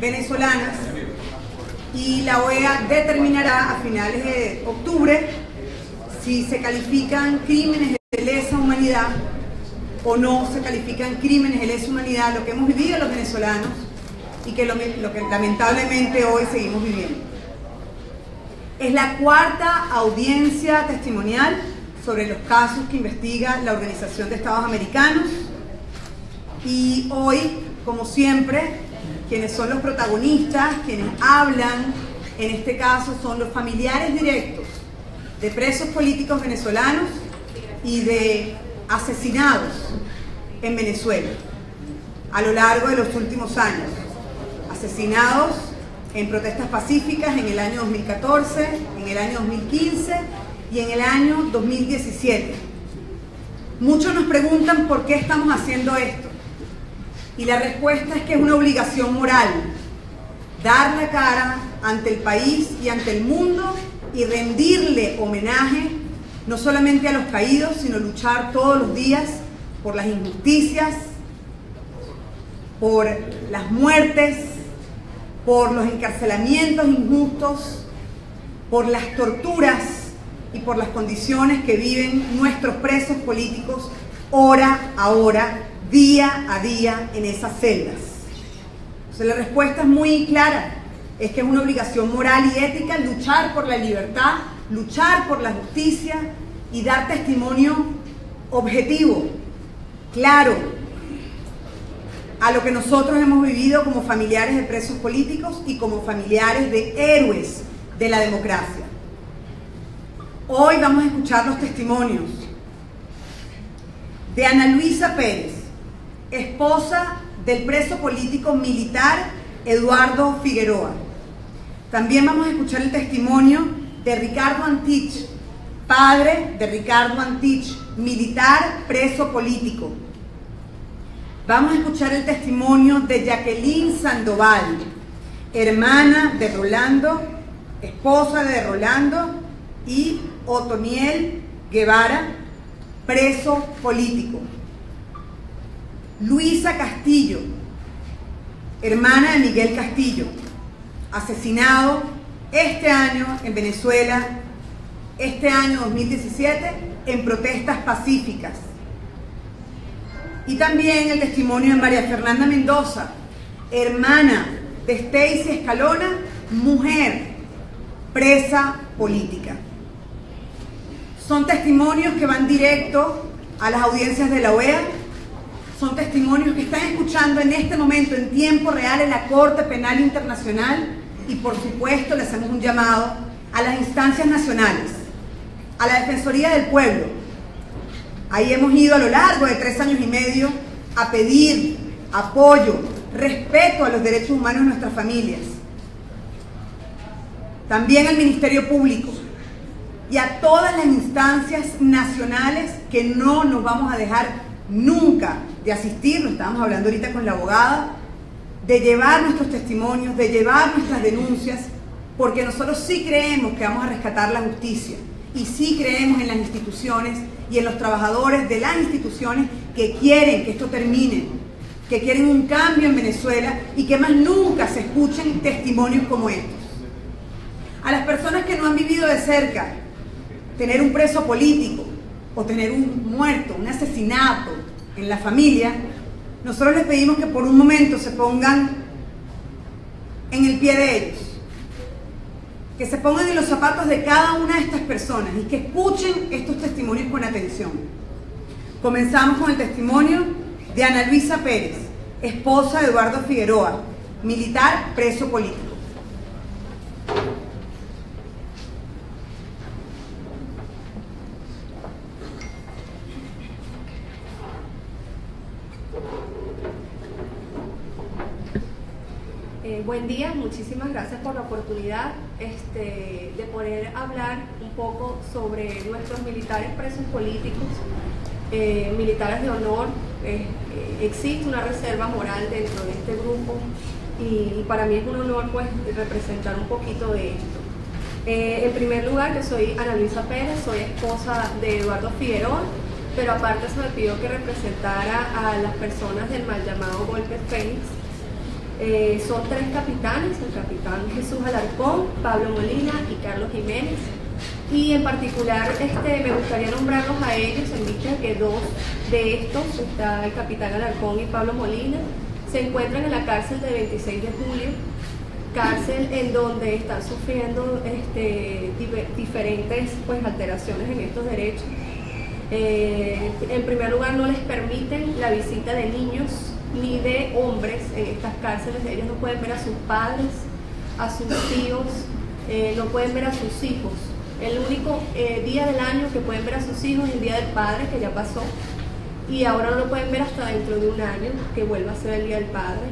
venezolanas y la OEA determinará a finales de octubre si se califican crímenes de lesa humanidad o no se califican crímenes de lesa humanidad, lo que hemos vivido los venezolanos y que lo que lamentablemente hoy seguimos viviendo. Es la cuarta audiencia testimonial sobre los casos que investiga la Organización de Estados Americanos y hoy, como siempre, quienes son los protagonistas, quienes hablan, en este caso son los familiares directos de presos políticos venezolanos y de asesinados en Venezuela a lo largo de los últimos años, asesinados en protestas pacíficas en el año 2014, en el año 2015 y en el año 2017. Muchos nos preguntan por qué estamos haciendo esto y la respuesta es que es una obligación moral dar la cara ante el país y ante el mundo y rendirle homenaje no solamente a los caídos, sino luchar todos los días por las injusticias, por las muertes, por los encarcelamientos injustos, por las torturas y por las condiciones que viven nuestros presos políticos hora a hora, día a día en esas celdas. Entonces la respuesta es muy clara, es que es una obligación moral y ética luchar por la libertad, luchar por la justicia y dar testimonio objetivo, claro, a lo que nosotros hemos vivido como familiares de presos políticos y como familiares de héroes de la democracia. Hoy vamos a escuchar los testimonios de Ana Luisa Pérez, esposa del preso político militar Eduardo Figueroa. También vamos a escuchar el testimonio de Ricardo Antich, padre de Ricardo Antich, militar preso político. Vamos a escuchar el testimonio de Jacqueline Sandoval, hermana de Rolando, esposa de Rolando, y Otoniel Guevara, preso político. Luisa Castillo, hermana de Miguel Castillo, asesinado este año en Venezuela, este año 2017, en protestas pacíficas. Y también el testimonio de María Fernanda Mendoza, hermana de Stacy Escalona, mujer presa política. Son testimonios que van directo a las audiencias de la OEA, son testimonios que están escuchando en este momento en tiempo real en la Corte Penal Internacional y por supuesto le hacemos un llamado a las instancias nacionales, a la Defensoría del Pueblo. Ahí hemos ido a lo largo de 3 años y medio a pedir apoyo, respeto a los derechos humanos de nuestras familias. También al Ministerio Público y a todas las instancias nacionales que no nos vamos a dejar nunca de asistir, lo estábamos hablando ahorita con la abogada, de llevar nuestros testimonios, de llevar nuestras denuncias, porque nosotros sí creemos que vamos a rescatar la justicia y sí creemos en las instituciones y en los trabajadores de las instituciones que quieren que esto termine, que quieren un cambio en Venezuela y que más nunca se escuchen testimonios como estos. A las personas que no han vivido de cerca tener un preso político o tener un muerto, un asesinato en la familia, nosotros les pedimos que por un momento se pongan en el pie de ellos, que se pongan en los zapatos de cada una de estas personas y que escuchen estos testimonios con atención. Comenzamos con el testimonio de Ana Luisa Pérez, esposa de Eduardo Figueroa, militar preso político. Buen día, muchísimas gracias por la oportunidad de poder hablar un poco sobre nuestros militares presos políticos, militares de honor. Existe una reserva moral dentro de este grupo y para mí es un honor pues representar un poquito de esto. En primer lugar, yo soy Ana Luisa Pérez, soy esposa de Eduardo Figueroa, pero aparte se me pidió que representara a las personas del mal llamado Golpe Fénix. Son 3 capitanes, el capitán Jesús Alarcón, Pablo Molina y Carlos Jiménez. Y en particular me gustaría nombrarlos a ellos en vista que 2 de estos, está el capitán Alarcón y Pablo Molina, se encuentran en la cárcel de 26 de julio, cárcel en donde están sufriendo diferentes alteraciones en estos derechos. En primer lugar, no les permiten la visita de niños ni de hombres en estas cárceles. Ellos no pueden ver a sus padres, a sus tíos, no pueden ver a sus hijos. El único día del año que pueden ver a sus hijos es el Día del Padre, que ya pasó, y ahora no lo pueden ver hasta dentro de un año, que vuelva a ser el Día del Padre.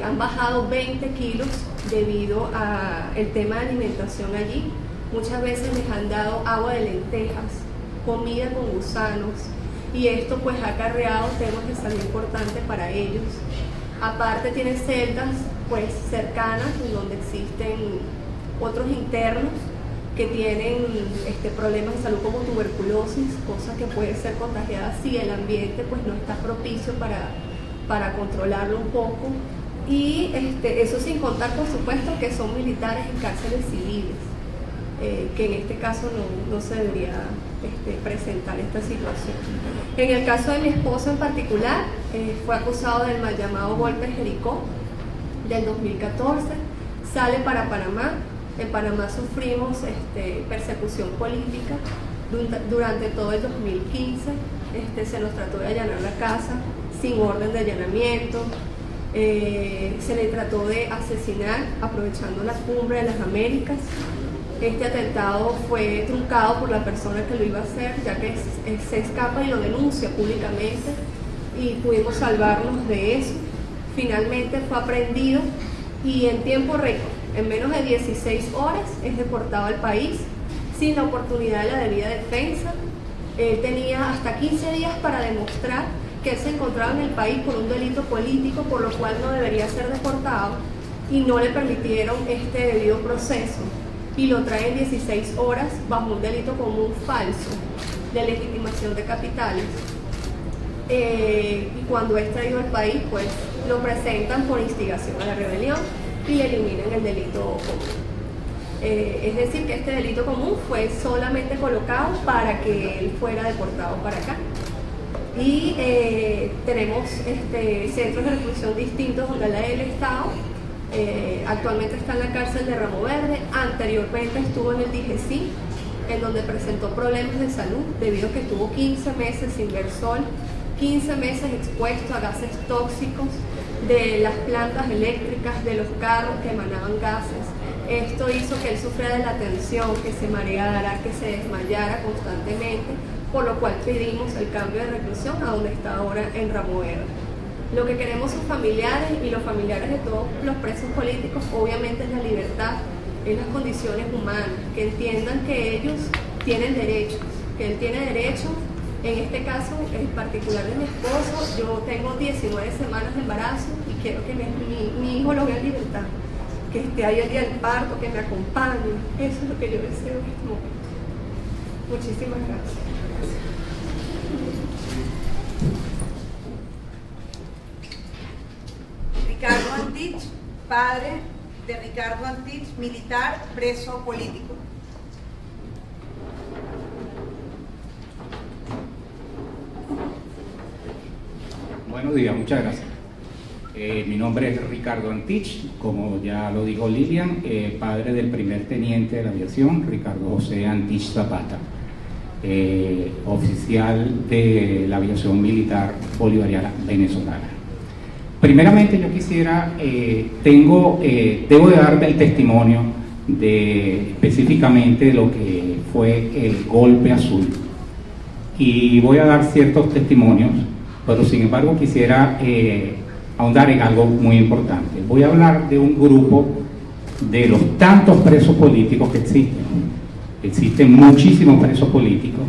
Han bajado 20 kilos debido al tema de alimentación allí. Muchas veces les han dado agua de lentejas, comida con gusanos, y esto pues ha acarreado temas de salud importantes para ellos. Aparte tienen celdas pues cercanas en donde existen otros internos que tienen problemas de salud como tuberculosis, cosa que puede ser contagiada si el ambiente pues no está propicio para controlarlo un poco. Y eso sin contar por supuesto que son militares en cárceles civiles, que en este caso no se debería presentar esta situación. En el caso de mi esposo en particular, fue acusado del mal llamado golpe Jericó del 2014, sale para Panamá. En Panamá sufrimos persecución política durante todo el 2015. Se nos trató de allanar la casa sin orden de allanamiento, se le trató de asesinar aprovechando la cumbre de las Américas. Este atentado fue truncado por la persona que lo iba a hacer, ya que se escapa y lo denuncia públicamente, y pudimos salvarnos de eso. Finalmente fue aprehendido y en tiempo récord, en menos de 16 horas, es deportado al país sin la oportunidad de la debida defensa. Él tenía hasta 15 días para demostrar que él se encontraba en el país por un delito político, por lo cual no debería ser deportado, y no le permitieron este debido proceso, y lo traen 16 horas bajo un delito común falso de legitimación de capitales. Y cuando es traído al país, pues lo presentan por instigación a la rebelión y le eliminan el delito común. Es decir, que este delito común fue solamente colocado para que él fuera deportado para acá. Y tenemos centros de reclusión distintos donde la del Estado. Actualmente está en la cárcel de Ramo Verde, anteriormente estuvo en el DGC, en donde presentó problemas de salud debido a que estuvo 15 meses sin ver sol, 15 meses expuesto a gases tóxicos de las plantas eléctricas, de los carros que emanaban gases. Esto hizo que él sufriera de la tensión, que se mareara, que se desmayara constantemente, por lo cual pedimos el cambio de reclusión a donde está ahora en Ramo Verde. Lo que queremos sus familiares y los familiares de todos los presos políticos obviamente es la libertad, es las condiciones humanas, que entiendan que ellos tienen derechos, que él tiene derecho. En este caso, en particular de mi esposo, yo tengo 19 semanas de embarazo y quiero que mi hijo lo vea en libertad, que esté ahí el día del parto, que me acompañe. Eso es lo que yo deseo en este momento. Muchísimas gracias. Ricardo Antich, padre de Ricardo Antich, militar, preso político. Buenos días, muchas gracias. Mi nombre es Ricardo Antich, como ya lo dijo Lilian, padre del primer teniente de la aviación, Ricardo José Antich Zapata, oficial de la aviación militar bolivariana venezolana. Primeramente yo quisiera, debo de darme el testimonio de específicamente lo que fue el golpe azul, y voy a dar ciertos testimonios, pero sin embargo quisiera ahondar en algo muy importante. Voy a hablar de un grupo de los tantos presos políticos que existen. Existen muchísimos presos políticos,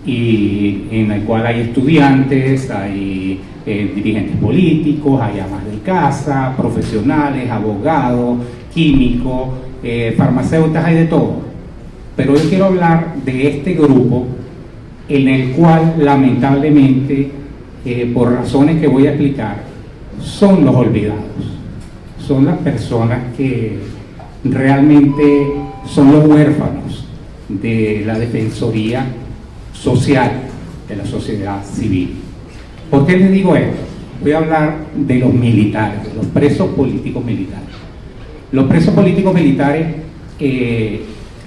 y en el cual hay estudiantes, hay dirigentes políticos, hay amas de casa, profesionales, abogados, químicos, farmacéuticas, hay de todo. Pero yo quiero hablar de este grupo en el cual lamentablemente, por razones que voy a explicar, son los olvidados, son las personas que realmente son los huérfanos de la defensoría social de la sociedad civil. ¿Por qué les digo esto? Voy a hablar de los militares, de los presos políticos militares. Los presos políticos militares,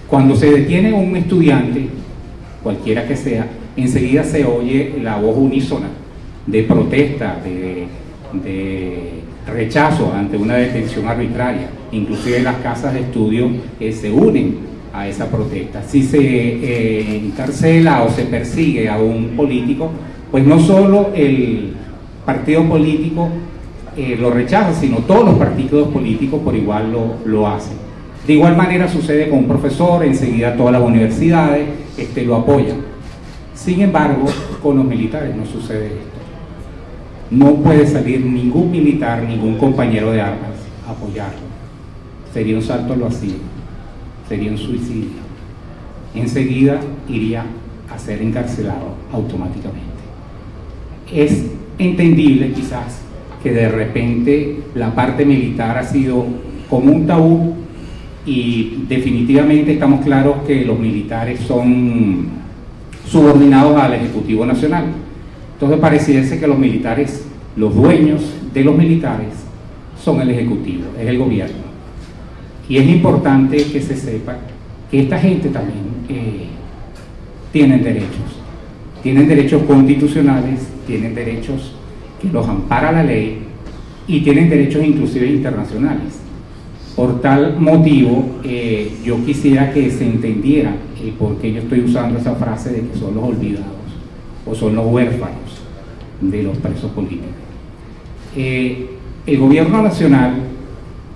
cuando se detiene un estudiante, cualquiera que sea, enseguida se oye la voz unísona de protesta, de rechazo ante una detención arbitraria. Inclusive las casas de estudio se unen a esa protesta. Si se encarcela o se persigue a un político, pues no solo el partido político lo rechaza, sino todos los partidos políticos por igual lo hacen. De igual manera sucede con un profesor, enseguida todas las universidades lo apoyan. Sin embargo, con los militares no sucede esto. No puede salir ningún militar, ningún compañero de armas a apoyarlo. Sería un salto al vacío, sería un suicidio. Enseguida iría a ser encarcelado automáticamente. Es entendible quizás que de repente la parte militar ha sido como un tabú, y definitivamente estamos claros que los militares son subordinados al Ejecutivo Nacional. Entonces pareciese que los militares, los dueños de los militares, son el Ejecutivo, es el gobierno. Y es importante que se sepa que esta gente también tienen derechos constitucionales, tienen derechos que los ampara la ley y tienen derechos inclusive internacionales. Por tal motivo, yo quisiera que se entendiera el por qué yo estoy usando esa frase de que son los olvidados o son los huérfanos de los presos políticos. El gobierno nacional,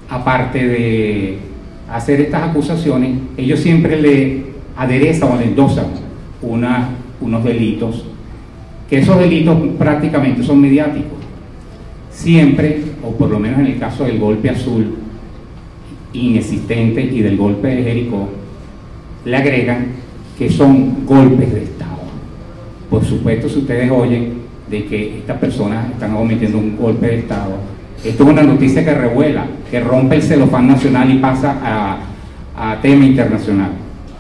aparte de hacer estas acusaciones, ellos siempre le aderezan o le endosan unos delitos, que esos delitos prácticamente son mediáticos. Siempre, o por lo menos en el caso del golpe azul inexistente y del golpe de Jericó, le agregan que son golpes de Estado. Por supuesto, si ustedes oyen de que estas personas están cometiendo un golpe de Estado, esto es una noticia que revuela, que rompe el celofán nacional y pasa a tema internacional.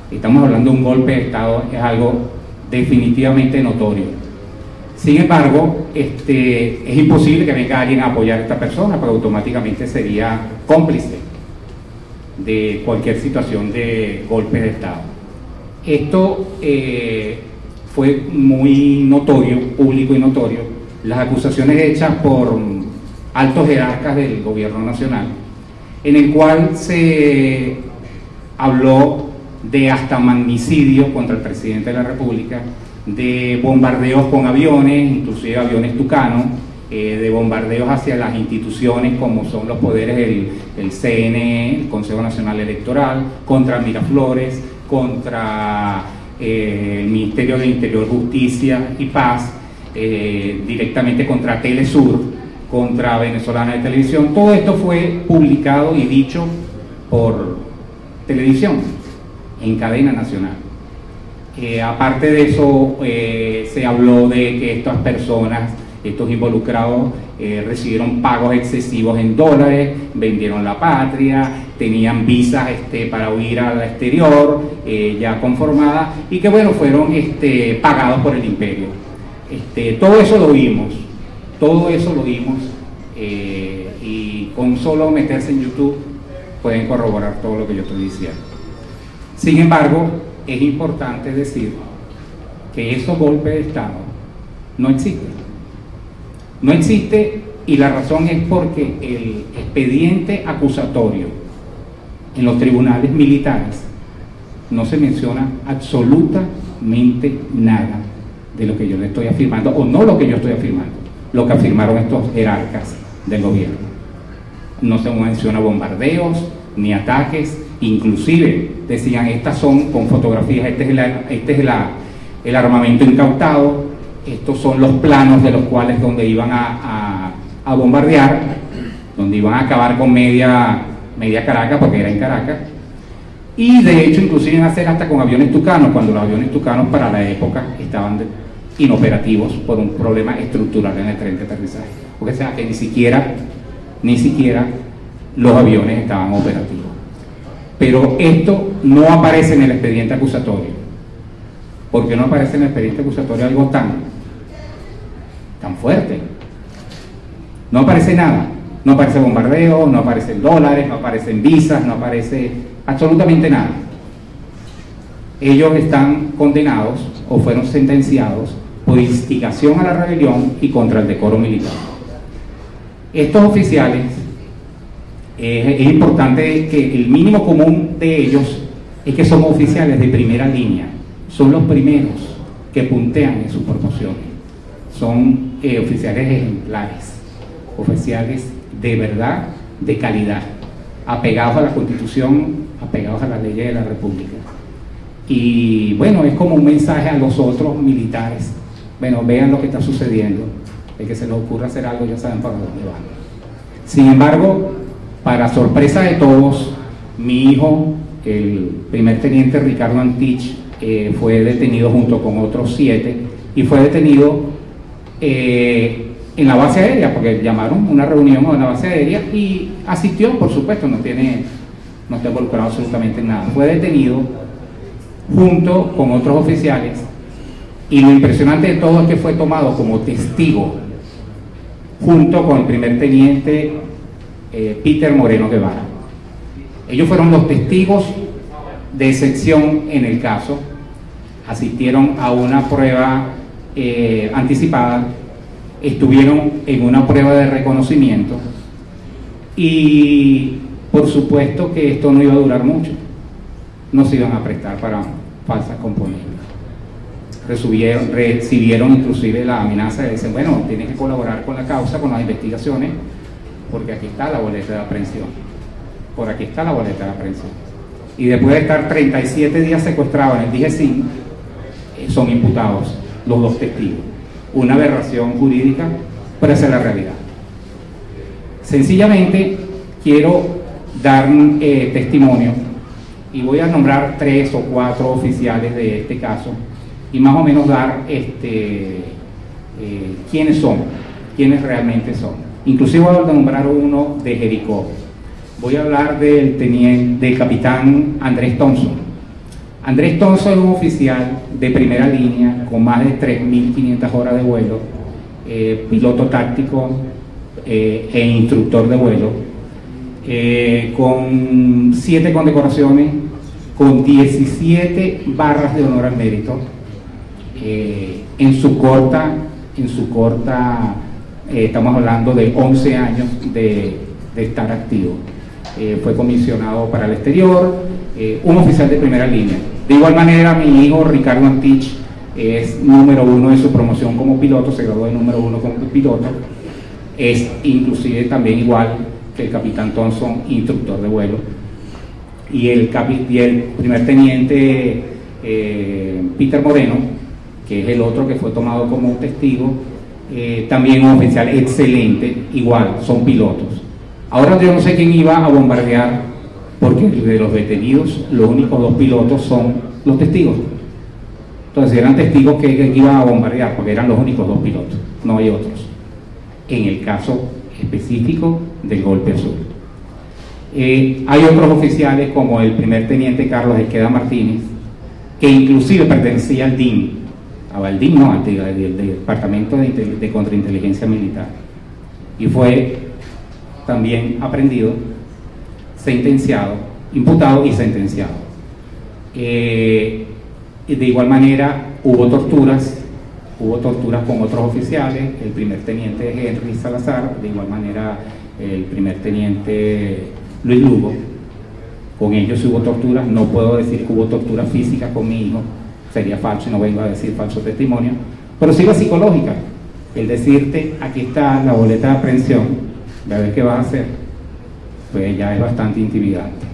Estamos hablando de un golpe de Estado, es algo definitivamente notorio. Sin embargo, es imposible que venga alguien a apoyar a esta persona, porque automáticamente sería cómplice de cualquier situación de golpe de Estado. Esto fue muy notorio, público y notorio, las acusaciones hechas por altos jerarcas del gobierno nacional, en el cual se habló de hasta magnicidio contra el presidente de la República, de bombardeos con aviones, inclusive aviones Tucano, de bombardeos hacia las instituciones como son los poderes del CNE, el Consejo Nacional Electoral, contra Miraflores, contra el Ministerio de Interior, Justicia y Paz, directamente contra Telesur, contra Venezolana de Televisión. Todo esto fue publicado y dicho por televisión en cadena nacional. Aparte de eso, se habló de que estas personas, estos involucrados, recibieron pagos excesivos en dólares, vendieron la patria, tenían visas para huir al exterior ya conformadas, y que bueno, fueron pagados por el imperio. Todo eso lo vimos, y con solo meterse en YouTube pueden corroborar todo lo que yo estoy diciendo. Sin embargo, es importante decir que esos golpes de Estado no existen. No existe, y la razón es porque el expediente acusatorio en los tribunales militares no se menciona absolutamente nada de lo que yo le estoy afirmando, o no lo que yo estoy afirmando, lo que afirmaron estos jerarcas del gobierno. No se menciona bombardeos ni ataques, inclusive decían, estas son con fotografías, este es el armamento incautado, estos son los planos de los cuales donde iban a bombardear, donde iban a acabar con media Caracas, porque era en Caracas, y de hecho inclusive iban a hacer hasta con aviones Tucanos, cuando los aviones Tucanos para la época estaban inoperativos por un problema estructural en el tren de aterrizaje. Porque o sea que ni siquiera los aviones estaban operativos. Pero esto no aparece en el expediente acusatorio. ¿Por qué no aparece en el expediente acusatorio algo tan fuerte? No aparece nada. No aparece bombardeo, no aparecen dólares, no aparecen visas, no aparece absolutamente nada. Ellos están condenados o fueron sentenciados por instigación a la rebelión y contra el decoro militar. Estos oficiales, es importante que el mínimo común de ellos es que son oficiales de primera línea, son los primeros que puntean en sus promociones, son oficiales ejemplares, oficiales de verdad, de calidad, apegados a la Constitución, apegados a las leyes de la República. Y bueno, es como un mensaje a los otros militares: bueno, vean lo que está sucediendo, el que se les ocurra hacer algo ya saben para dónde van. Sin embargo, para sorpresa de todos, mi hijo, el primer teniente Ricardo Antich, fue detenido junto con otros 7 y fue detenido en la base aérea, porque llamaron una reunión en la base aérea y asistió, por supuesto, no está involucrado absolutamente en nada. Fue detenido junto con otros oficiales y lo impresionante de todo es que fue tomado como testigo junto con el primer teniente Peter Moreno Guevara. Ellos fueron los testigos de excepción en el caso, asistieron a una prueba anticipada, estuvieron en una prueba de reconocimiento y por supuesto que esto no iba a durar mucho, no se iban a prestar para falsas componentes. Recibieron inclusive la amenaza de decir: bueno, tienen que colaborar con la causa, con las investigaciones, porque aquí está la boleta de aprehensión, por aquí está la boleta de aprehensión. Y después de estar 37 días secuestrados en el DGCIN, son imputados los 2 testigos. Una aberración jurídica, pero esa es la realidad. Sencillamente quiero dar testimonio y voy a nombrar 3 o 4 oficiales de este caso y más o menos dar quiénes son, quiénes realmente son. Inclusive voy a nombrar uno de Jericó. Voy a hablar del capitán Andrés Thompson. Andrés Thompson es un oficial de primera línea con más de 3.500 horas de vuelo, piloto táctico e instructor de vuelo, con 7 condecoraciones, con 17 barras de honor al mérito, en su corta, estamos hablando de 11 años de estar activo. Fue comisionado para el exterior, un oficial de primera línea. De igual manera, mi hijo Ricardo Antich es número 1 de su promoción como piloto, se graduó de número 1 como piloto, es inclusive también igual que el capitán Thompson, instructor de vuelo, y el primer teniente Peter Moreno, que es el otro que fue tomado como testigo, también un oficial excelente, igual, son pilotos. Ahora yo no sé quién iba a bombardear, porque de los detenidos los únicos 2 pilotos son los testigos. Entonces eran testigos que iban a bombardear, porque eran los únicos 2 pilotos, no hay otros, en el caso específico del golpe azul. Hay otros oficiales como el primer teniente Carlos Esqueda Martínez, que inclusive pertenecía al DIM, al Departamento de Contrainteligencia Militar, y fue también aprendido, sentenciado, imputado y sentenciado. De igual manera hubo torturas con otros oficiales, el primer teniente Henry Salazar, de igual manera el primer teniente Luis Lugo. Con ellos hubo torturas, no puedo decir que hubo tortura física con mi hijo, sería falso y no vengo a decir falso testimonio, pero sí la psicológica, el decirte: aquí está la boleta de aprehensión, a ver qué vas a hacer, pues ya es bastante intimidante.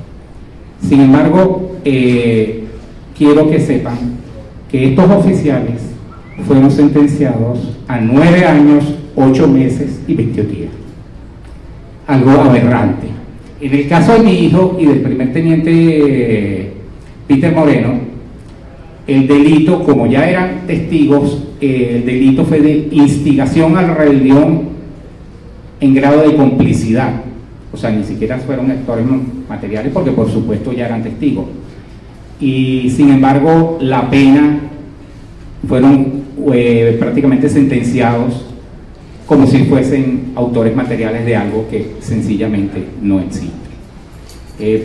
Sin embargo, quiero que sepan que estos oficiales fueron sentenciados a 9 años, 8 meses y 28 días. Algo aberrante. En el caso de mi hijo y del primer teniente Peter Moreno, el delito, como ya eran testigos, el delito fue de instigación a la rebelión en grado de complicidad, o sea, ni siquiera fueron actores materiales porque por supuesto ya eran testigos, y sin embargo la pena fueron prácticamente sentenciados como si fuesen autores materiales de algo que sencillamente no existe.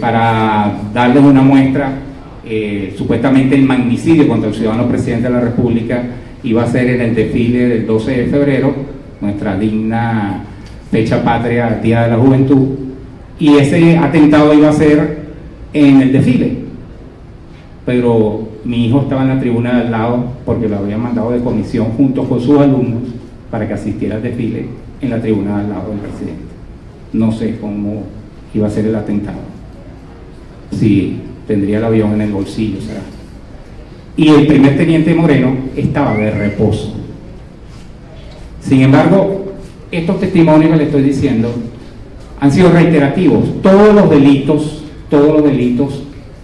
Para darles una muestra, supuestamente el magnicidio contra el ciudadano presidente de la República iba a ser en el desfile del 12 de febrero, nuestra digna fecha patria, Día de la Juventud, y ese atentado iba a ser en el desfile, pero mi hijo estaba en la tribuna de al lado porque lo habían mandado de comisión junto con sus alumnos para que asistiera al desfile en la tribuna de al lado del presidente. No sé cómo iba a ser el atentado, si tendría el avión en el bolsillo, será. Y el primer teniente Moreno estaba de reposo. Sin embargo, estos testimonios que le estoy diciendo han sido reiterativos. Todos los delitos,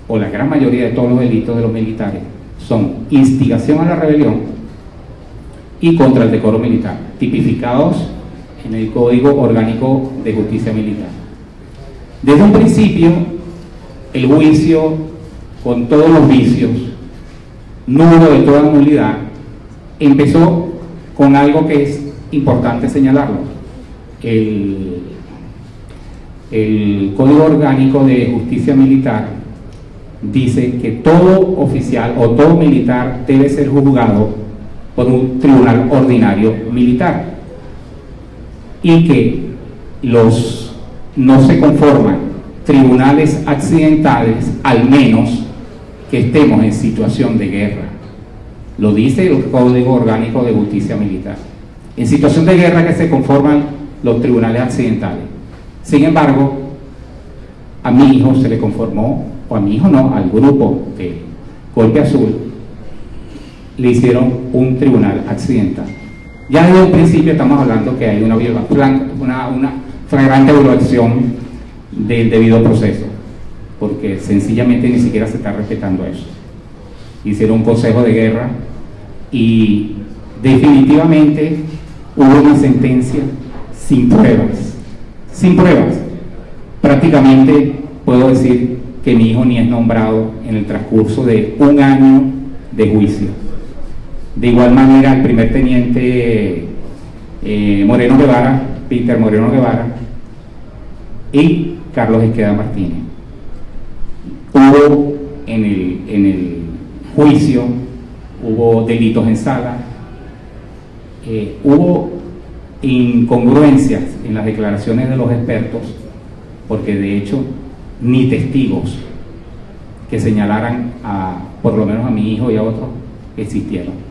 o la gran mayoría de todos los delitos de los militares, son instigación a la rebelión y contra el decoro militar, tipificados en el Código Orgánico de Justicia Militar. Desde un principio, el juicio, con todos los vicios, nulo de toda nulidad, empezó con algo que es importante señalarlo. El Código Orgánico de Justicia Militar dice que todo oficial o todo militar debe ser juzgado por un tribunal ordinario militar, y que no se conforman tribunales accidentales, al menos que estemos en situación de guerra. Lo dice el Código Orgánico de Justicia Militar. En situación de guerra que se conforman los tribunales accidentales. Sin embargo, a mi hijo se le conformó, o a mi hijo no, al grupo de Golpe Azul, le hicieron un tribunal accidental. Ya desde el principio estamos hablando que hay una flagrante violación del debido proceso, porque sencillamente ni siquiera se está respetando eso. Hicieron un consejo de guerra y definitivamente hubo una sentencia sin pruebas. Prácticamente puedo decir que mi hijo ni es nombrado en el transcurso de un año de juicio. De igual manera, el primer teniente Moreno Guevara, Peter Moreno Guevara, y Carlos Esqueda Martínez. Hubo en el juicio, hubo delitos en sala, hubo incongruencias en las declaraciones de los expertos, porque de hecho ni testigos que señalaran por lo menos a mi hijo y a otros existieron.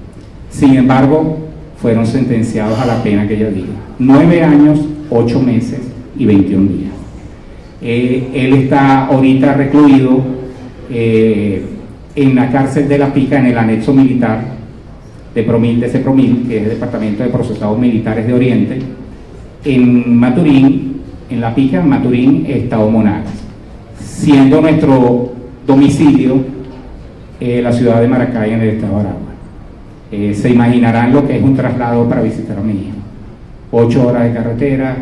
Sin embargo, fueron sentenciados a la pena que yo dije: 9 años, 8 meses y 21 días. Él está ahorita recluido en la cárcel de La Pica, en el anexo militar de CEPROMIL, que es el Departamento de Procesados Militares de Oriente, en Maturín, en La Pica, en Maturín, Estado Monagas, siendo nuestro domicilio la ciudad de Maracay, en el estado de Aragua. Se imaginarán lo que es un traslado para visitar a mi hijo: 8 horas de carretera,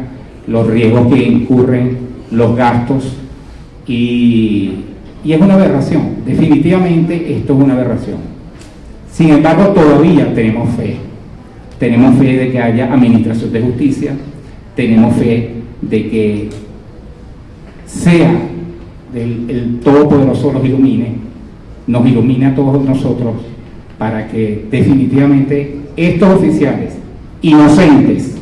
los riesgos que incurren, los gastos, y es una aberración. Definitivamente esto es una aberración. Sin embargo, todavía tenemos fe de que haya administración de justicia, tenemos fe de que sea el Todopoderoso nos ilumine a todos nosotros, para que definitivamente estos oficiales inocentes,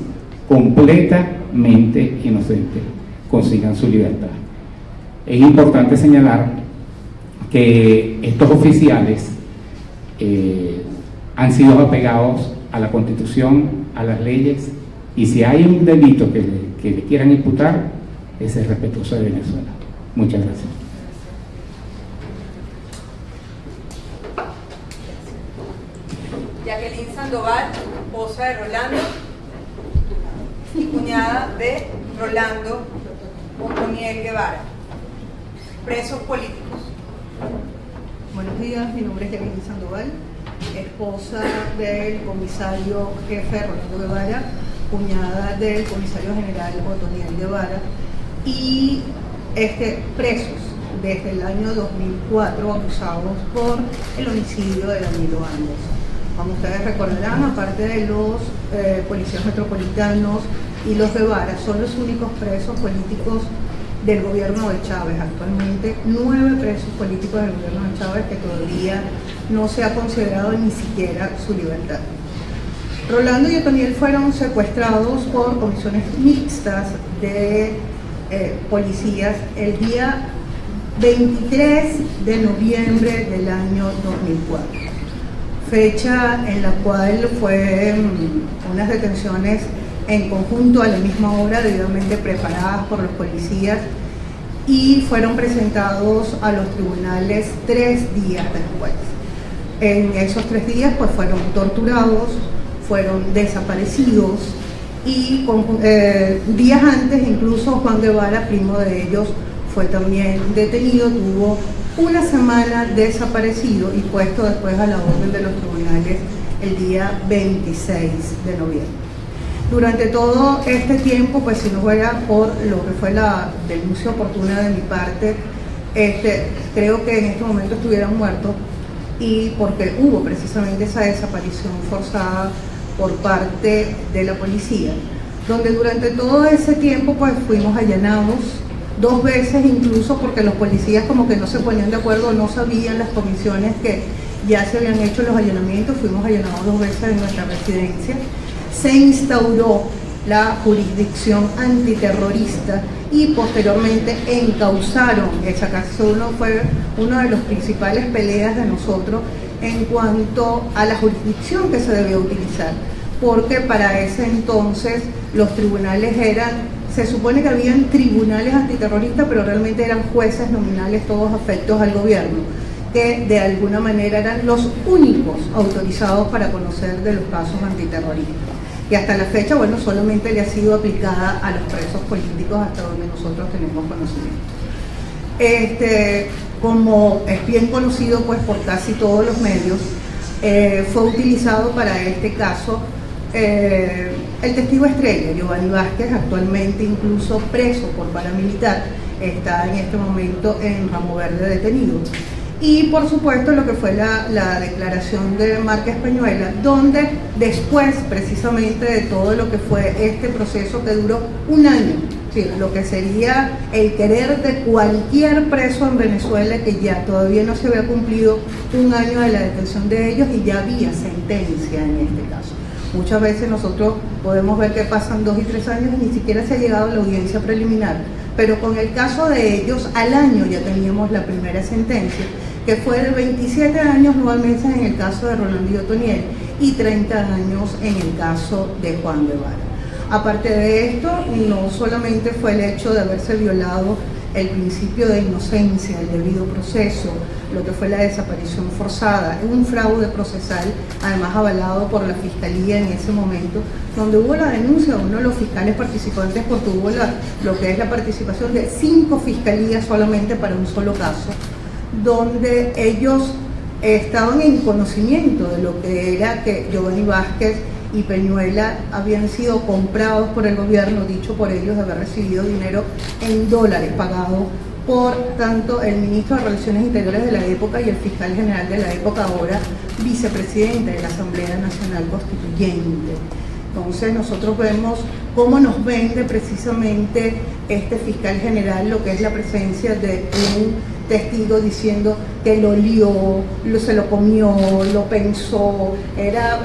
completamente inocentes, consigan su libertad. Es importante señalar que estos oficiales han sido apegados a la Constitución, a las leyes, y si hay un delito que le quieran imputar, ese es respetuoso de Venezuela. Muchas gracias. Jacqueline Sandoval, esposa de Rolando y cuñada de Rolando Otoniel Guevara, presos políticos. Buenos días, mi nombre es Jacqueline Sandoval, esposa del comisario jefe Rolando Guevara, cuñada del comisario general Otoniel Guevara, y presos desde el año 2004 acusados por el homicidio de Danilo Anderson. Como ustedes recordarán, aparte de los policías metropolitanos y los Guevara, son los únicos presos políticos del gobierno de Chávez. Actualmente 9 presos políticos del gobierno de Chávez que todavía no se ha considerado ni siquiera su libertad. Rolando y Otoniel fueron secuestrados por comisiones mixtas de policías el día 23 de noviembre del año 2004, fecha en la cual fue unas detenciones en conjunto a la misma hora, debidamente preparadas por los policías, y fueron presentados a los tribunales 3 días después. En esos 3 días pues fueron torturados, fueron desaparecidos, y días antes incluso Juan Guevara, primo de ellos, fue también detenido, tuvo una semana desaparecido y puesto después a la orden de los tribunales el día 26 de noviembre. Durante todo este tiempo, pues si no fuera por lo que fue la denuncia oportuna de mi parte, creo que en este momento estuvieran muertos, y porque hubo precisamente esa desaparición forzada por parte de la policía, donde durante todo ese tiempo pues fuimos allanados 2 veces, incluso porque los policías como que no se ponían de acuerdo, no sabían las comisiones que ya se habían hecho los allanamientos. Fuimos allanados 2 veces en nuestra residencia. Se instauró la jurisdicción antiterrorista y posteriormente encausaron esa casa. Fue uno de los principales peleas de nosotros en cuanto a la jurisdicción que se debía utilizar, porque para ese entonces los tribunales se supone que habían tribunales antiterroristas, pero realmente eran jueces nominales, todos afectos al gobierno, que de alguna manera eran los únicos autorizados para conocer de los casos antiterroristas. Y hasta la fecha, bueno, solamente le ha sido aplicada a los presos políticos hasta donde nosotros tenemos conocimiento. Como es bien conocido pues por casi todos los medios, fue utilizado para este caso el testigo estrella, Giovanni Vázquez, actualmente incluso preso por paramilitar, está en este momento en Ramo Verde detenido. Y por supuesto lo que fue la declaración de Márquez Peñuela, donde después precisamente de todo lo que fue este proceso que duró 1 año, sí, lo que sería el querer de cualquier preso en Venezuela, que ya todavía no se había cumplido 1 año de la detención de ellos y ya había sentencia en este caso. Muchas veces nosotros podemos ver que pasan 2 y 3 años y ni siquiera se ha llegado a la audiencia preliminar, pero con el caso de ellos al año ya teníamos la primera sentencia, que fue de 27 años 9 meses en el caso de Rolando y Otoniel y 30 años en el caso de Juan Guevara. Aparte de esto, no solamente fue el hecho de haberse violado el principio de inocencia, el debido proceso, lo que fue la desaparición forzada, un fraude procesal, además avalado por la Fiscalía en ese momento, donde hubo la denuncia de uno de los fiscales participantes, porque hubo lo que es la participación de 5 fiscalías solamente para un solo caso, donde ellos estaban en conocimiento de lo que era que Giovanni Vázquez y Peñuela habían sido comprados por el gobierno, dicho por ellos, de haber recibido dinero en dólares pagado por tanto el ministro de Relaciones Interiores de la época y el fiscal general de la época, ahora vicepresidente de la Asamblea Nacional Constituyente. Entonces nosotros vemos cómo nos vende precisamente este fiscal general lo que es la presencia de un testigo diciendo que lo olió, se lo comió, lo pensó, era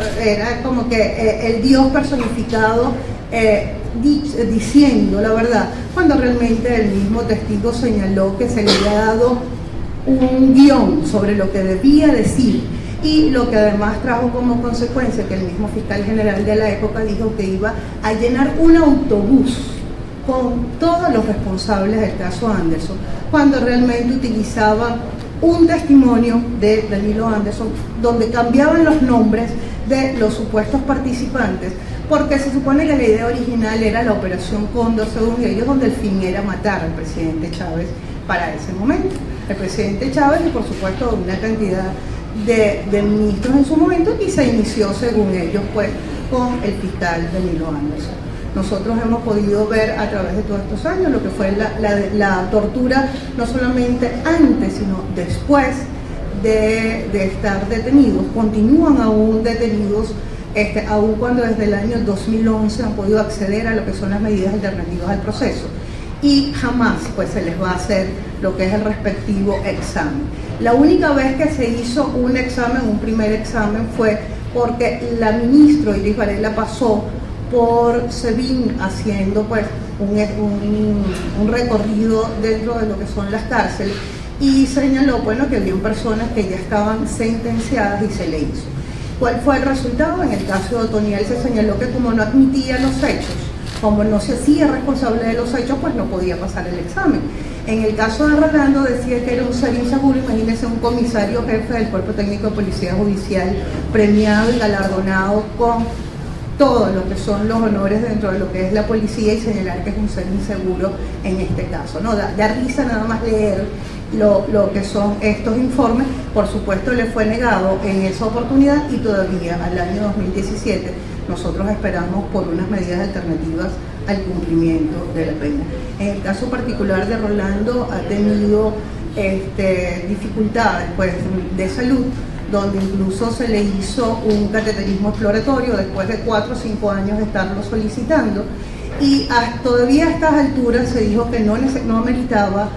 como que el Dios personificado diciendo la verdad, cuando realmente el mismo testigo señaló que se le había dado un guión sobre lo que debía decir, y lo que además trajo como consecuencia que el mismo fiscal general de la época dijo que iba a llenar un autobús con todos los responsables del caso Anderson, cuando realmente utilizaban un testimonio de Danilo Anderson donde cambiaban los nombres de los supuestos participantes, porque se supone que la idea original era la Operación Cóndor, según ellos, donde el fin era matar al presidente Chávez para ese momento. El presidente Chávez y por supuesto una cantidad de ministros en su momento y se inició, según ellos, pues con el fiscal Danilo Anderson. Nosotros hemos podido ver a través de todos estos años lo que fue la tortura, no solamente antes, sino después de estar detenidos. Continúan aún detenidos, aún cuando desde el año 2011 han podido acceder a lo que son las medidas alternativas al proceso. Y jamás pues se les va a hacer lo que es el respectivo examen. La única vez que se hizo un examen, un primer examen, fue porque la ministra Iris Varela pasó por SEBIN haciendo pues un recorrido dentro de lo que son las cárceles y señaló, bueno, que había personas que ya estaban sentenciadas y se le hizo. ¿Cuál fue el resultado? En el caso de Otoniel se señaló que como no admitía los hechos, como no se hacía responsable de los hechos, pues no podía pasar el examen. En el caso de Rolando decía que era un ser inseguro. Imagínense un comisario jefe del Cuerpo Técnico de Policía Judicial premiado y galardonado con todo lo que son los honores dentro de lo que es la policía y señalar que es un ser inseguro en este caso, ¿no? Da risa nada más leer lo que son estos informes. Por supuesto le fue negado en esa oportunidad y todavía al año 2017 nosotros esperamos por unas medidas alternativas al cumplimiento de la pena. En el caso particular de Rolando ha tenido dificultades pues, de salud, donde incluso se le hizo un cateterismo exploratorio después de 4 o 5 años de estarlo solicitando y todavía a estas alturas se dijo que no ameritaba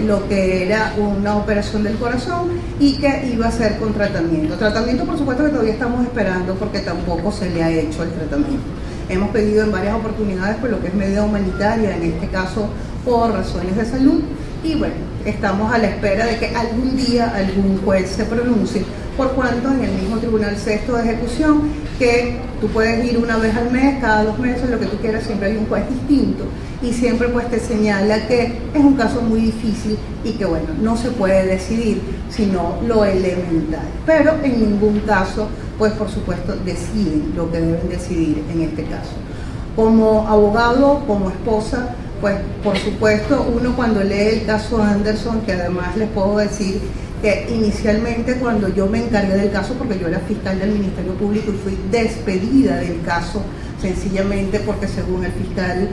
lo que era una operación del corazón y que iba a ser con tratamiento. Tratamiento, por supuesto, que todavía estamos esperando porque tampoco se le ha hecho el tratamiento. Hemos pedido en varias oportunidades por lo que es medida humanitaria, en este caso por razones de salud, y bueno, estamos a la espera de que algún día algún juez se pronuncie, por cuanto en el mismo Tribunal Sexto de Ejecución, que tú puedes ir una vez al mes, cada 2 meses, lo que tú quieras, siempre hay un juez distinto y siempre pues te señala que es un caso muy difícil y que bueno, no se puede decidir sino lo elemental, pero en ningún caso pues por supuesto deciden lo que deben decidir en este caso. Como abogado, como esposa, pues por supuesto uno cuando lee el caso Anderson, que además les puedo decir que inicialmente cuando yo me encargué del caso, porque yo era fiscal del Ministerio Público y fui despedida del caso, sencillamente porque según el fiscal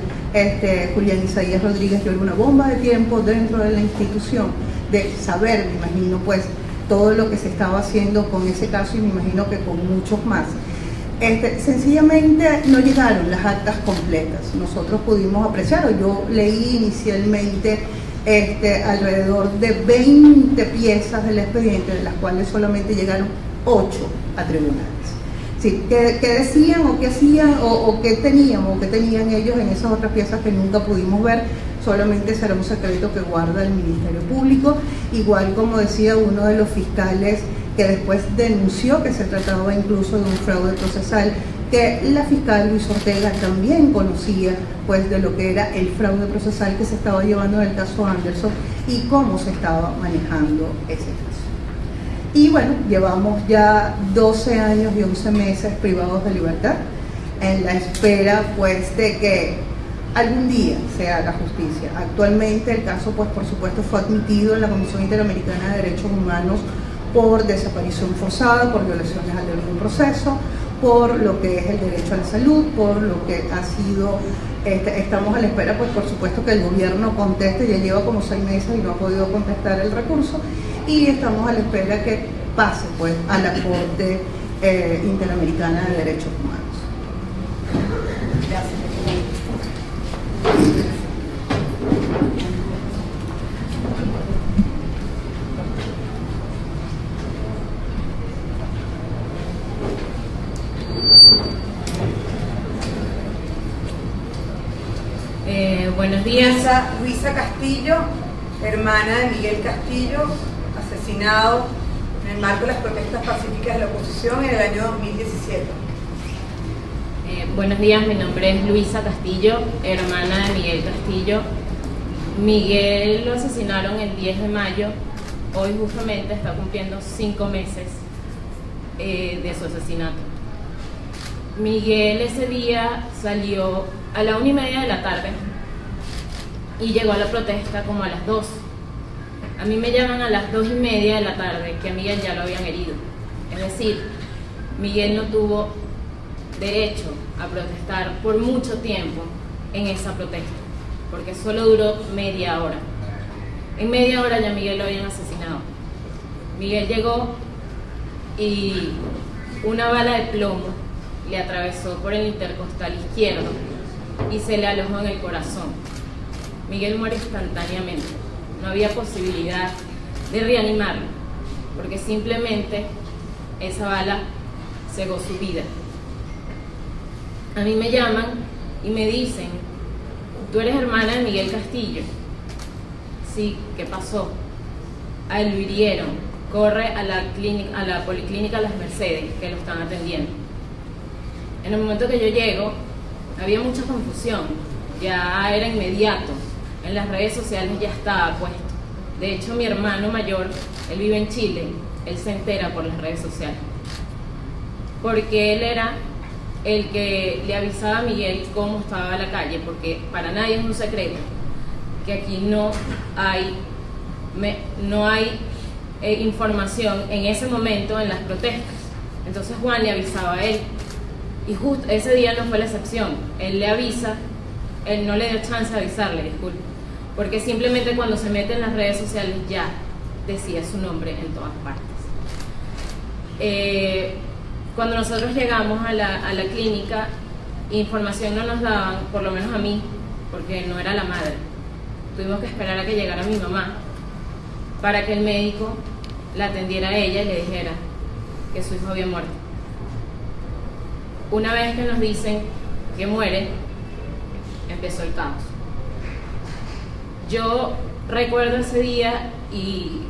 Julián Isaías Rodríguez, yo era una bomba de tiempo dentro de la institución, de saber, me imagino, pues todo lo que se estaba haciendo con ese caso y me imagino que con muchos más. Sencillamente no llegaron las actas completas. Nosotros pudimos apreciar, o yo leí inicialmente alrededor de 20 piezas del expediente, de las cuales solamente llegaron 8 a tribunales. Sí, ¿qué decían o qué hacían o qué tenían ellos en esas otras piezas que nunca pudimos ver? Solamente será un secreto que guarda el Ministerio Público, igual como decía uno de los fiscales que después denunció que se trataba incluso de un fraude procesal, que la fiscal Luis Ortega también conocía pues de lo que era el fraude procesal que se estaba llevando en el caso Anderson y cómo se estaba manejando ese caso. Y bueno, llevamos ya 12 años y 11 meses privados de libertad en la espera pues de que algún día se haga justicia. Actualmente el caso pues por supuesto fue admitido en la Comisión Interamericana de Derechos Humanos por desaparición forzada, por violaciones al debido proceso, por lo que es el derecho a la salud, por lo que ha sido, estamos a la espera pues por supuesto que el gobierno conteste, ya lleva como 6 meses y no ha podido contestar el recurso, y estamos a la espera que pase pues a la Corte Interamericana de Derechos Humanos. Gracias. Buenos días. Luisa Castillo, hermana de Miguel Castillo, asesinado en el marco de las protestas pacíficas de la oposición en el año 2017. Buenos días, mi nombre es Luisa Castillo, hermana de Miguel Castillo. Miguel lo asesinaron el 10 de mayo, hoy justamente está cumpliendo 5 meses de su asesinato. Miguel ese día salió a la 1:30 de la tarde y llegó a la protesta como a las 2. A mí me llaman a las 2:30 de la tarde que a Miguel ya lo habían herido. Es decir, Miguel no tuvo derecho a protestar por mucho tiempo en esa protesta, porque solo duró media hora. En media hora ya Miguel lo habían asesinado. Miguel llegó y una bala de plomo le atravesó por el intercostal izquierdo y se le alojó en el corazón. Miguel muere instantáneamente. No había posibilidad de reanimarlo, porque simplemente esa bala cegó su vida. A mí me llaman y me dicen: tú eres hermana de Miguel Castillo. Sí, ¿qué pasó? A él lo hirieron. Corre a la policlínica Las Mercedes, que lo están atendiendo. En el momento que yo llego, había mucha confusión. Ya era inmediato. En las redes sociales ya estaba puesto. De hecho, mi hermano mayor, él vive en Chile, él se entera por las redes sociales. Porque él era el que le avisaba a Miguel cómo estaba la calle, porque para nadie es un secreto que aquí no hay información en ese momento en las protestas. Entonces Juan le avisaba a él, y justo ese día no fue la excepción. Él le avisa, él no le dio chance de avisarle, disculpe, porque simplemente cuando se mete en las redes sociales ya decía su nombre en todas partes. Cuando nosotros llegamos a la clínica, información no nos daban, por lo menos a mí, porque no era la madre. Tuvimos que esperar a que llegara mi mamá para que el médico la atendiera a ella y le dijera que su hijo había muerto. Una vez que nos dicen que muere, empezó el caos. Yo recuerdo ese día y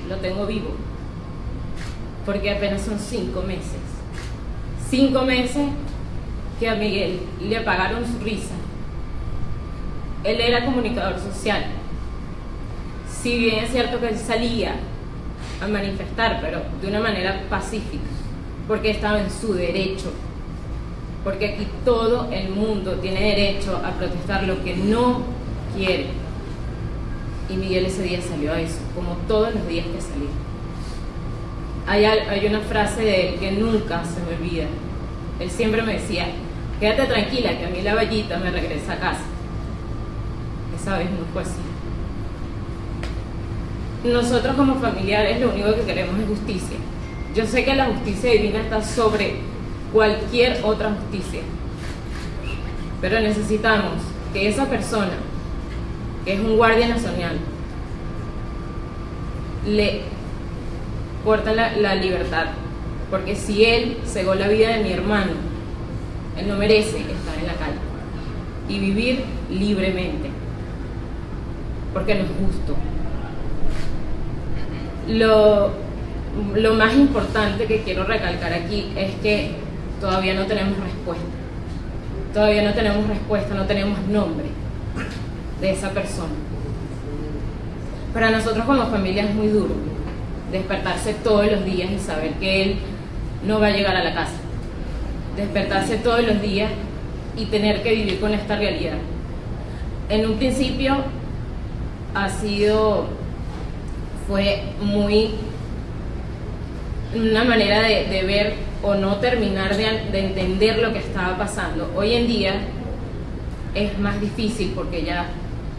lo tengo vivo, porque apenas son 5 meses. 5 meses que a Miguel le apagaron su risa. Él era comunicador social. Si bien es cierto que él salía a manifestar, pero de una manera pacífica, porque estaba en su derecho. Porque aquí todo el mundo tiene derecho a protestar lo que no quiere. Y Miguel ese día salió a eso, como todos los días que salía. Hay una frase de él que nunca se me olvida. Él siempre me decía: quédate tranquila, que a mí la vallita me regresa a casa. Esa vez no fue así. Nosotros como familiares lo único que queremos es justicia. Yo sé que la justicia divina está sobre cualquier otra justicia, pero necesitamos que esa persona, que es un guardia nacional, le corta la libertad, porque si él cegó la vida de mi hermano, él no merece estar en la calle y vivir libremente, porque no es justo. Lo más importante que quiero recalcar aquí es que todavía no tenemos respuesta. Todavía no tenemos respuesta, no tenemos nombre de esa persona. Para nosotros como familia es muy duro despertarse todos los días y saber que él no va a llegar a la casa. Despertarse todos los días y tener que vivir con esta realidad. En un principio fue muy una manera de ver o no terminar de entender lo que estaba pasando. Hoy en día es más difícil porque ya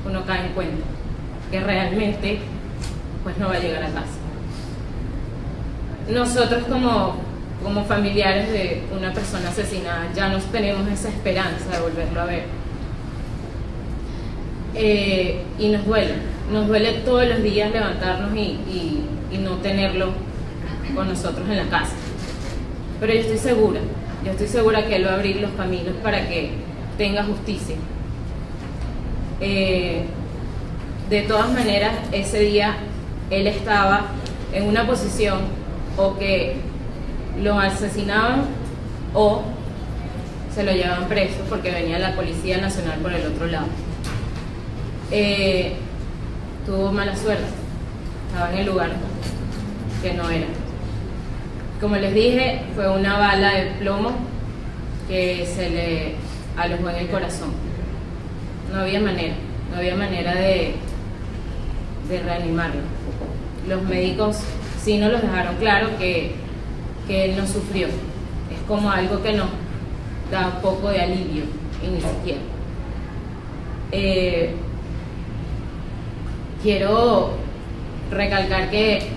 uno cae en cuenta que realmente pues no va a llegar a casa. Nosotros como familiares de una persona asesinada ya no tenemos esa esperanza de volverlo a ver. Y nos duele todos los días levantarnos y no tenerlo con nosotros en la casa. Pero yo estoy segura que él va a abrir los caminos para que tenga justicia. De todas maneras, ese día él estaba en una posición o que lo asesinaban o se lo llevaban preso porque venía la Policía Nacional por el otro lado. Tuvo mala suerte, estaba en el lugar que no era. Como les dije, fue una bala de plomo que se le alojó en el corazón. No había manera de reanimarlo. Los médicos sí nos los dejaron claro que él no sufrió. Es como algo que nos da un poco de alivio, y ni siquiera. Quiero recalcar que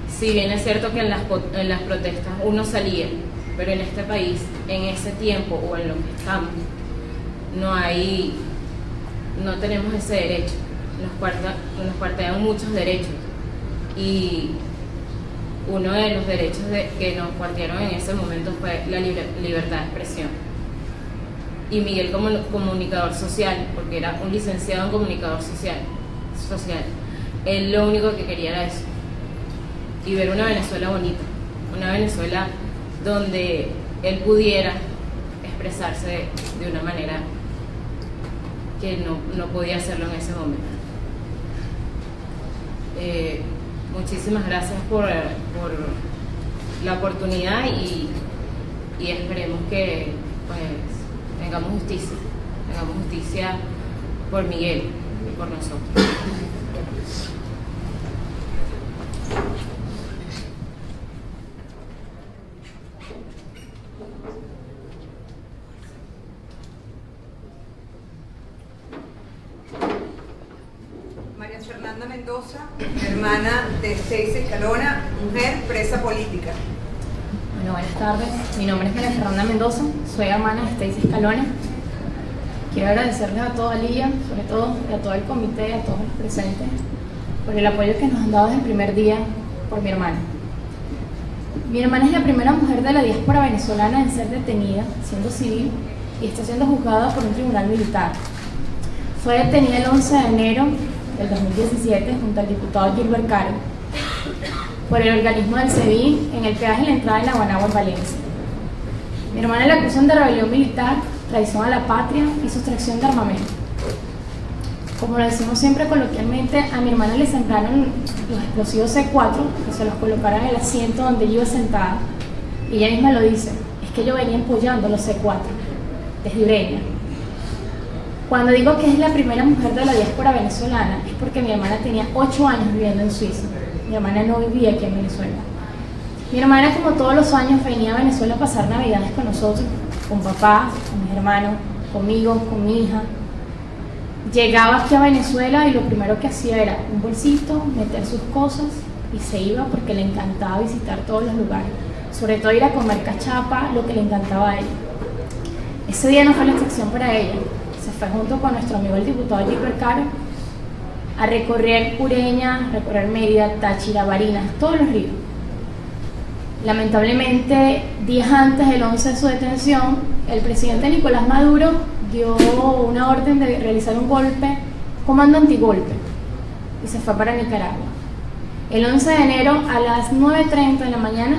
si bien es cierto que en las protestas uno salía, pero en este país, en ese tiempo o en lo que estamos, no tenemos ese derecho. Nos cuartean muchos derechos, y uno de los derechos que nos cuartearon en ese momento fue la libertad de expresión. Y Miguel, como comunicador social, porque era un licenciado en comunicador social, él lo único que quería era eso, y ver una Venezuela bonita, una Venezuela donde él pudiera expresarse de una manera que no podía hacerlo en ese momento. Muchísimas gracias por la oportunidad, y esperemos que pues tengamos justicia por Miguel y por nosotros. María Fernanda Mendoza, hermana de Stacy Escalona, mujer presa política. Bueno, buenas tardes. Mi nombre es María Fernanda Mendoza, soy hermana de Stacy Escalona. Quiero agradecerles a toda Lía, sobre todo a todo el comité, a todos los presentes, por el apoyo que nos han dado desde el primer día por mi hermana. Mi hermana es la primera mujer de la diáspora venezolana en ser detenida, siendo civil, y está siendo juzgada por un tribunal militar. Fue detenida el 11 de enero del 2017 junto al diputado Gilbert Caro por el organismo del SEBIN en el peaje de la entrada de la Guanagua en Valencia. Mi hermana la acusan de rebelión militar, traición a la patria y sustracción de armamento. Como lo decimos siempre coloquialmente, a mi hermana le sembraron los explosivos C4, que se los colocaron en el asiento donde yo iba sentada, y ella misma lo dice, es que yo venía empollando los C4 desde Ureña. Cuando digo que es la primera mujer de la diáspora venezolana, es porque mi hermana tenía 8 años viviendo en Suiza. Mi hermana no vivía aquí en Venezuela. Mi hermana, como todos los años, venía a Venezuela a pasar Navidades con nosotros, con papá, con mis hermanos, conmigo, con mi hija. Llegaba aquí a Venezuela y lo primero que hacía era un bolsito, meter sus cosas y se iba porque le encantaba visitar todos los lugares. Sobre todo ir a comer cachapa, lo que le encantaba a ella. Ese día no fue la excepción para ella. Se fue junto con nuestro amigo el diputado Gilbert Caro a recorrer Ureña, recorrer Mérida, Táchira, Barinas, todos los ríos. Lamentablemente, días antes del 11 de su detención, el presidente Nicolás Maduro dio una orden de realizar un golpe, comando antigolpe, y se fue para Nicaragua. El 11 de enero a las 9:30 de la mañana,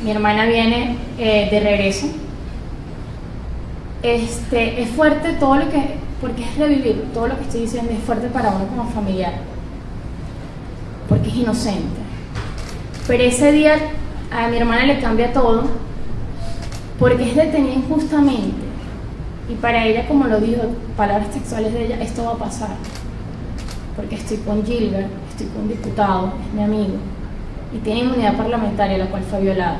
mi hermana viene de regreso. Es fuerte todo lo que, porque es revivir todo lo que estoy diciendo, es fuerte para uno como familiar, porque es inocente. Pero ese día a mi hermana le cambia todo, porque es detenida injustamente, y para ella, como lo dijo, palabras textuales de ella, esto va a pasar, porque estoy con Gilbert, estoy con un diputado, es mi amigo, y tiene inmunidad parlamentaria, la cual fue violada.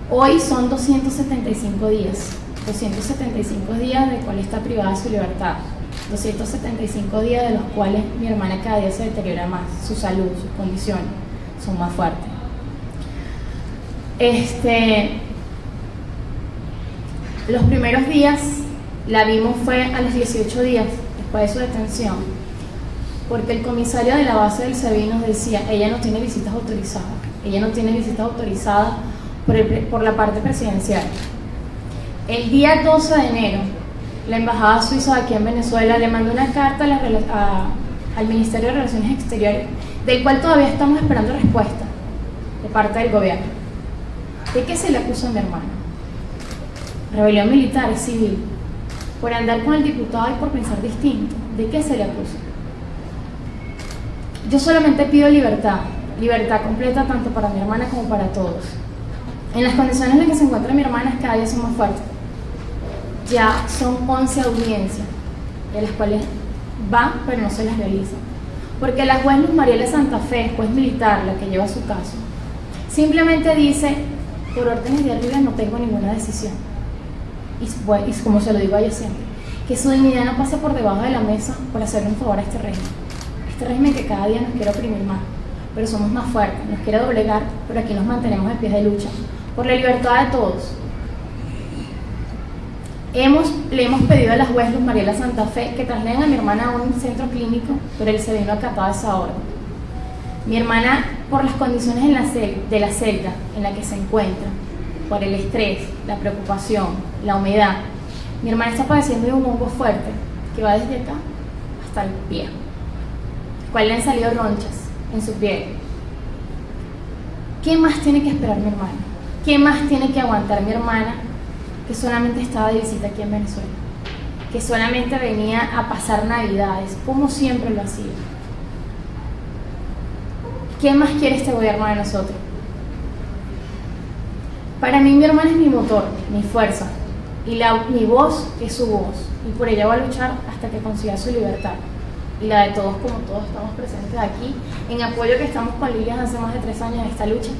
Hoy son 275 días, 275 días de cual está privada de su libertad, 275 días de los cuales mi hermana cada día se deteriora más, su salud, sus condiciones son más fuertes. Los primeros días la vimos fue a los 18 días después de su detención, porque el comisario de la base del SEBIN nos decía, ella no tiene visitas autorizadas, por la parte presidencial. El día 12 de enero, la Embajada Suiza aquí en Venezuela le mandó una carta al Ministerio de Relaciones Exteriores, del cual todavía estamos esperando respuesta de parte del gobierno. ¿De qué se le acusa a mi hermano? Rebelión militar, es civil, por andar con el diputado y por pensar distinto. ¿De qué se le acusa? Yo solamente pido libertad completa tanto para mi hermana como para todos. En las condiciones en las que se encuentra mi hermana cada día son más fuertes. Ya son 11 audiencias, de las cuales va, pero no se las realiza. Porque la juez Luz Mariela Santa Fe, juez militar, la que lleva su caso, simplemente dice, por órdenes de arriba no tengo ninguna decisión. Y como se lo digo a ella siempre, que su dignidad no pase por debajo de la mesa por hacerle un favor a este régimen que cada día nos quiere oprimir más, pero somos más fuertes, nos quiere doblegar, pero aquí nos mantenemos en pie de lucha, por la libertad de todos. Le hemos pedido a la juez Luz Mariela Santa Fe que trasladen a mi hermana a un centro clínico, pero él se vino acatado a esa orden. Mi hermana, por las condiciones de la celda en la que se encuentra, por el estrés, la preocupación, la humedad, mi hermana está padeciendo de un hongo fuerte que va desde acá hasta el pie, cual le han salido ronchas en su piel. ¿Qué más tiene que esperar mi hermana? ¿Qué más tiene que aguantar mi hermana, que solamente estaba de visita aquí en Venezuela, que solamente venía a pasar navidades, como siempre lo hacía? ¿Qué más quiere este gobierno de nosotros? Para mí mi hermana es mi motor, mi fuerza, y mi voz es su voz, y por ella va a luchar hasta que consiga su libertad, y la de todos, como todos estamos presentes aquí, en apoyo que estamos con Lilian hace más de 3 años en esta lucha.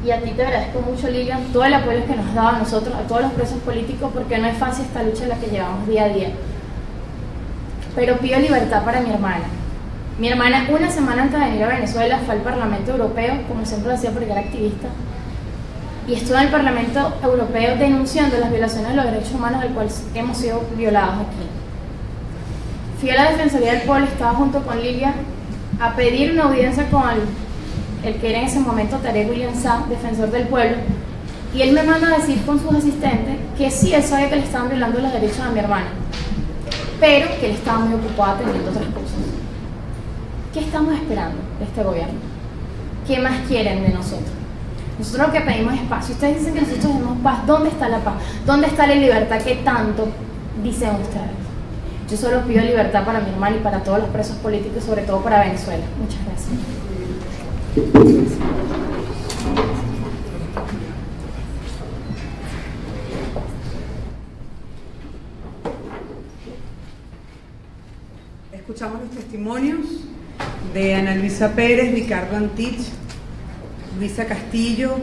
Y a ti te agradezco mucho, Lilian, todo el apoyo que nos has dado a nosotros, a todos los presos políticos, porque no es fácil esta lucha en la que llevamos día a día. Pero pido libertad para mi hermana. Mi hermana, una semana antes de venir a Venezuela, fue al Parlamento Europeo, como siempre lo hacía porque era activista, y estuvo en el Parlamento Europeo denunciando las violaciones de los derechos humanos del cual hemos sido violados aquí. Fui a la Defensoría del Pueblo, estaba junto con Lilian, a pedir una audiencia con el que era en ese momento Tarek William Saab, defensor del pueblo, y él me manda a decir con sus asistentes que sí, él sabía que le estaban violando los derechos a mi hermana, pero que él estaba muy ocupado atendiendo otras cosas. ¿Qué estamos esperando de este gobierno? ¿Qué más quieren de nosotros? Nosotros lo que pedimos es paz. Si ustedes dicen que nosotros tenemos paz, ¿dónde está la paz? ¿Dónde está la libertad que tanto dicen ustedes? Yo solo pido libertad para mi hermana y para todos los presos políticos, sobre todo para Venezuela. Muchas gracias. Escuchamos los testimonios de Ana Luisa Pérez, Ricardo Antich, Luisa Castillo,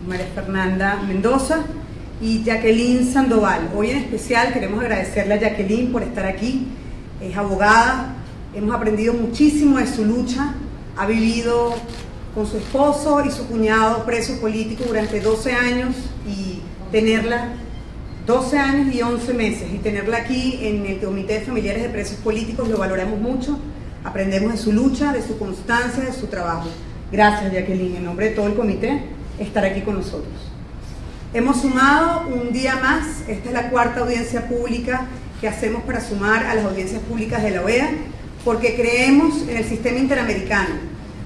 María Fernanda Mendoza y Jacqueline Sandoval. Hoy en especial queremos agradecerle a Jacqueline por estar aquí. Es abogada, hemos aprendido muchísimo de su lucha, ha vivido con su esposo y su cuñado preso político durante 12 años y tenerla 12 años y 11 meses y tenerla aquí en el Comité de Familiares de Presos Políticos lo valoramos mucho, aprendemos de su lucha, de su constancia, de su trabajo. Gracias, Jacqueline, en nombre de todo el comité, estar aquí con nosotros. Hemos sumado un día más, esta es la 4ª audiencia pública que hacemos para sumar a las audiencias públicas de la OEA, porque creemos en el sistema interamericano,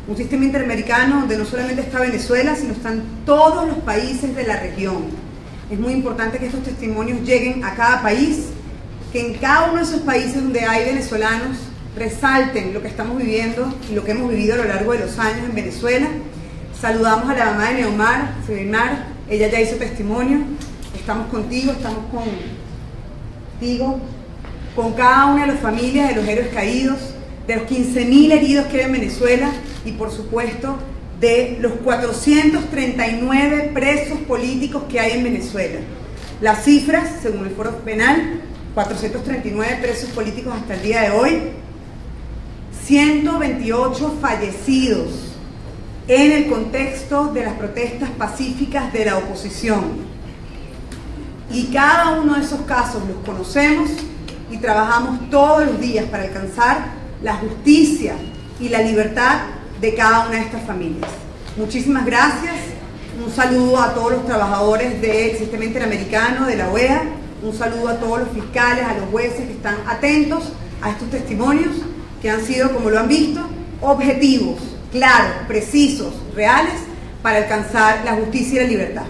un sistema interamericano donde no solamente está Venezuela, sino están todos los países de la región. Es muy importante que estos testimonios lleguen a cada país, que en cada uno de esos países donde hay venezolanos resalten lo que estamos viviendo y lo que hemos vivido a lo largo de los años en Venezuela. Saludamos a la mamá de Neomar, Neomar, ella ya hizo testimonio, estamos contigo, estamos contigo, con cada una de las familias de los héroes caídos, de los 15.000 heridos que hay en Venezuela y por supuesto de los 439 presos políticos que hay en Venezuela. Las cifras, según el Foro Penal, 439 presos políticos hasta el día de hoy, 128 fallecidos en el contexto de las protestas pacíficas de la oposición. Y cada uno de esos casos los conocemos y trabajamos todos los días para alcanzar la justicia y la libertad de cada una de estas familias. Muchísimas gracias, un saludo a todos los trabajadores del sistema interamericano, de la OEA, un saludo a todos los fiscales, a los jueces que están atentos a estos testimonios que han sido, como lo han visto, objetivos, claros, precisos, reales, para alcanzar la justicia y la libertad.